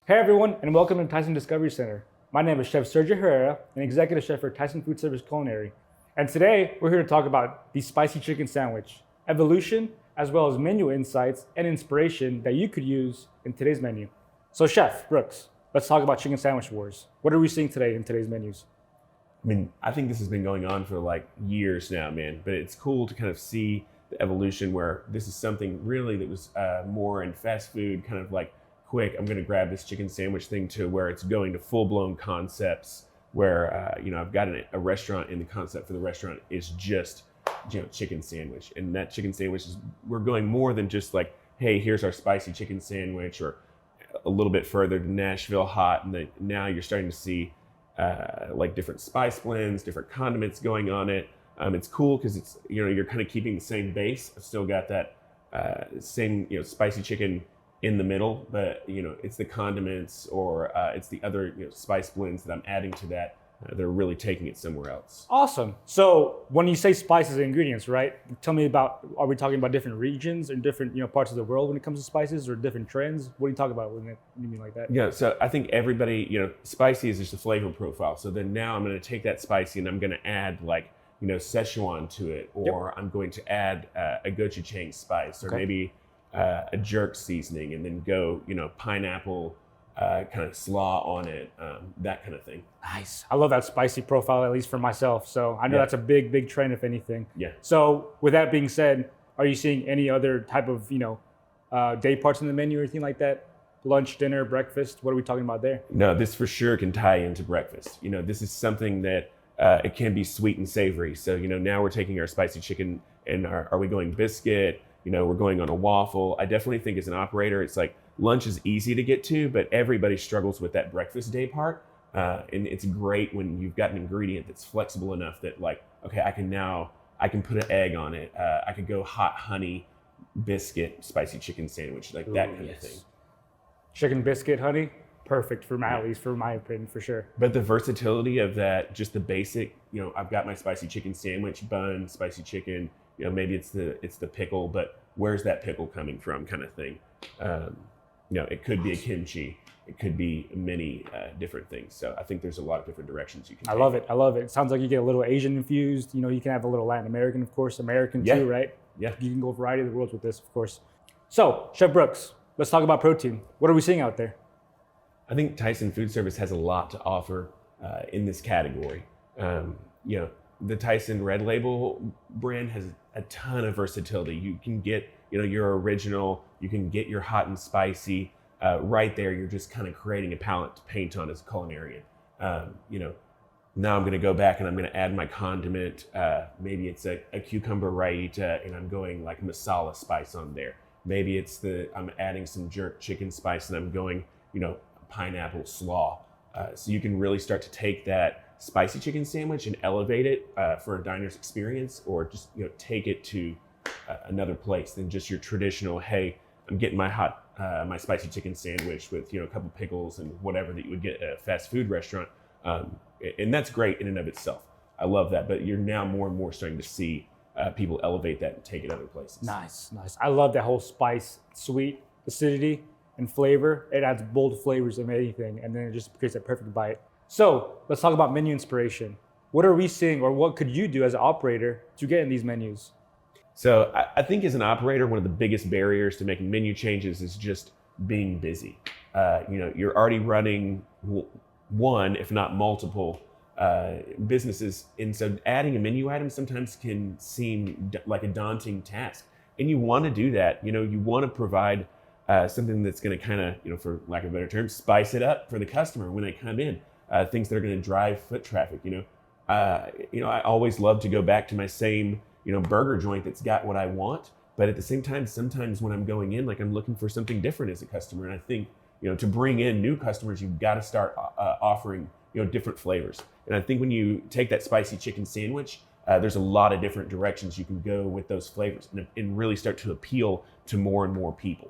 Hey everyone, and welcome to Tyson Discovery Center. My name is Chef Sergio Herrera, an executive chef for Tyson Food Service Culinary. And today we're here to talk about the spicy chicken sandwich, evolution, as well as menu insights and inspiration that you could use in today's menu. So Chef Brooks, let's talk about chicken sandwich wars. What are we seeing today in today's menus? I think this has been going on for like years now, man. But it's cool to kind of see the evolution where this is something really that was more in fast food, kind of like quick. I'm going to grab this chicken sandwich thing to where it's going to full-blown concepts where I've got a restaurant, and the concept for the restaurant is just chicken sandwich, and that chicken sandwich is we're going more than just like, hey, here's our spicy chicken sandwich, or a little bit further to Nashville hot, and then now you're starting to see like different spice blends, different condiments going on it. It's cool because it's you're kind of keeping the same base. I've still got that same spicy chicken in the middle, but it's the condiments or it's the other spice blends that I'm adding to that. They're really taking it somewhere else. Awesome. So when you say spices and ingredients, right? Tell me about, are we talking about different regions and different parts of the world when it comes to spices, or different trends? What do you talk about when you mean like that? Yeah, so I think everybody, spicy is just a flavor profile. So then now I'm going to take that spicy and I'm going to add like, Szechuan to it, or I'm going to add a gochujang spice, or maybe a jerk seasoning, and then go, pineapple kind of slaw on it, that kind of thing. Nice. I love that spicy profile, at least for myself. So I know that's a big trend, if anything. Yeah. So with that being said, are you seeing any other type of, day parts in the menu or anything like that? Lunch, dinner, breakfast? What are we talking about there? No, this for sure can tie into breakfast. This is something that it can be sweet and savory. So, now we're taking our spicy chicken and are we going biscuit? We're going on a waffle. I definitely think as an operator, it's like lunch is easy to get to, but everybody struggles with that breakfast day part. And it's great when you've got an ingredient that's flexible enough that like, okay, I can put an egg on it. I could go hot honey biscuit, spicy chicken sandwich, like that kind of thing. Chicken biscuit, honey, perfect for at least for my opinion, for sure. But the versatility of that, just the basic, I've got my spicy chicken sandwich bun, spicy chicken, maybe it's the pickle, but where's that pickle coming from, kind of thing. It could be a kimchi, it could be many different things. So I think there's a lot of different directions you can take. I love it. It sounds like you get a little Asian infused. You can have a little Latin American, of course, American too, right? Yeah. You can go a variety of the worlds with this, of course. So, Chef Brooks, let's talk about protein. What are we seeing out there? I think Tyson Food Service has a lot to offer in this category. The Tyson Red Label brand has a ton of versatility. You can get, your original, you can get your hot and spicy right there. You're just kind of creating a palette to paint on as a culinarian. Now I'm going to go back and I'm going to add my condiment. Maybe it's a cucumber raita and I'm going like masala spice on there. Maybe I'm adding some jerk chicken spice and I'm going, pineapple slaw. So you can really start to take that spicy chicken sandwich and elevate it for a diner's experience, or just take it to another place than just your traditional, hey, I'm getting my spicy chicken sandwich with a couple pickles and whatever that you would get at a fast food restaurant, and that's great in and of itself. I love that, but you're now more and more starting to see people elevate that and take it other places. Nice. I love that whole spice, sweet, acidity, and flavor. It adds bold flavors of anything, and then it just creates a perfect bite. So let's talk about menu inspiration. What are we seeing, or what could you do as an operator to get in these menus? So I think as an operator, one of the biggest barriers to making menu changes is just being busy. You're already running one, if not multiple, businesses. And so adding a menu item sometimes can seem like a daunting task. And you want to do that. You want to provide something that's going to kind of, for lack of a better term, spice it up for the customer when they come in. Things that are going to drive foot traffic. I always love to go back to my same, burger joint that's got what I want. But at the same time, sometimes when I'm going in, like I'm looking for something different as a customer. And I think, to bring in new customers, you've got to start offering, different flavors. And I think when you take that spicy chicken sandwich, there's a lot of different directions you can go with those flavors and really start to appeal to more and more people.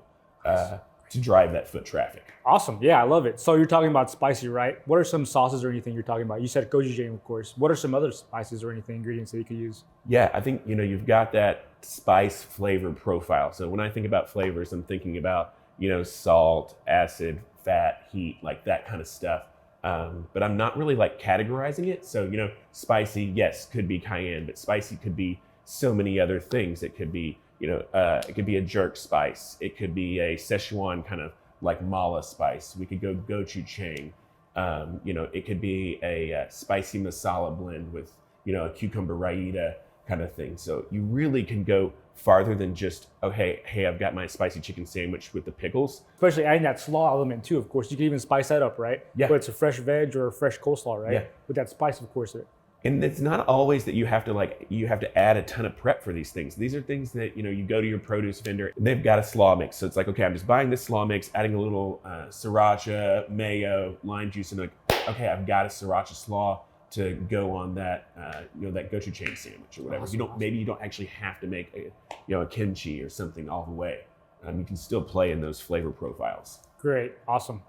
To drive that foot traffic. Awesome. Yeah, I love it. So you're talking about spicy, right? What are some sauces or anything you're talking about? You said gochujang, of course. What are some other spices or anything, ingredients that you could use? Yeah, I think, you've got that spice flavor profile. So when I think about flavors, I'm thinking about, salt, acid, fat, heat, like that kind of stuff. But I'm not really like categorizing it. So, spicy, yes, could be cayenne, but spicy could be so many other things. It could be, it could be a jerk spice. It could be a Szechuan kind of like mala spice. We could go gochujang. It could be a spicy masala blend with, a cucumber raita kind of thing. So you really can go farther than just, oh, hey, I've got my spicy chicken sandwich with the pickles. Especially adding that slaw element too, of course. You can even spice that up, right? Yeah. Whether it's a fresh veg or a fresh coleslaw, right? Yeah. With that spice, of course. And it's not always that you have to add a ton of prep for these things. These are things that, you go to your produce vendor and they've got a slaw mix. So it's like, okay, I'm just buying this slaw mix, adding a little sriracha, mayo, lime juice, and like, okay, I've got a sriracha slaw to go on that, that gochujang sandwich or whatever. Awesome. Maybe you don't actually have to make a kimchi or something all the way. You can still play in those flavor profiles. Great, awesome.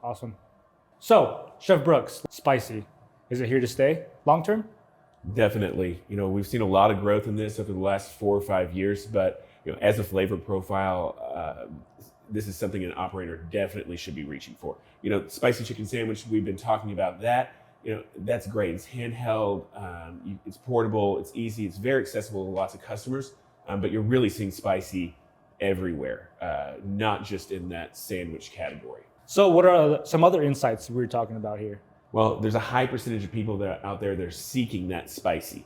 So, Chef Brooks, spicy, is it here to stay long term? Definitely. We've seen a lot of growth in this over the last 4 or 5 years, but as a flavor profile, this is something an operator definitely should be reaching for. Spicy chicken sandwich, we've been talking about that. That's great. It's handheld, it's portable, it's easy, it's very accessible to lots of customers, but you're really seeing spicy everywhere, not just in that sandwich category. So what are some other insights we were talking about here? Well, there's a high percentage of people that are out there that are seeking that spicy.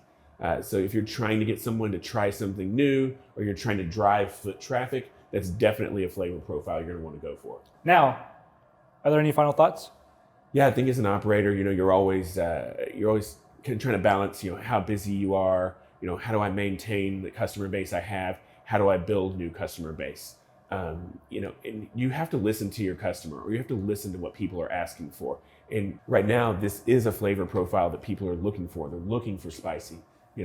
So if you're trying to get someone to try something new, or you're trying to drive foot traffic, that's definitely a flavor profile you're gonna wanna go for. Now, are there any final thoughts? Yeah, I think as an operator, you're always kind of trying to balance, how busy you are, how do I maintain the customer base I have? How do I build new customer base? And you have to listen to your customer, or you have to listen to what people are asking for. And right now, this is a flavor profile that people are looking for. They're looking for spicy.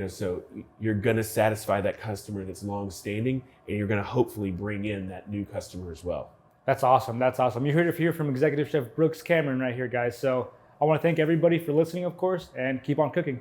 So you're gonna satisfy that customer that's long-standing, and you're gonna hopefully bring in that new customer as well. That's awesome. You heard it here from Executive Chef Brooks Cameron right here, guys. So I want to thank everybody for listening, of course, and keep on cooking.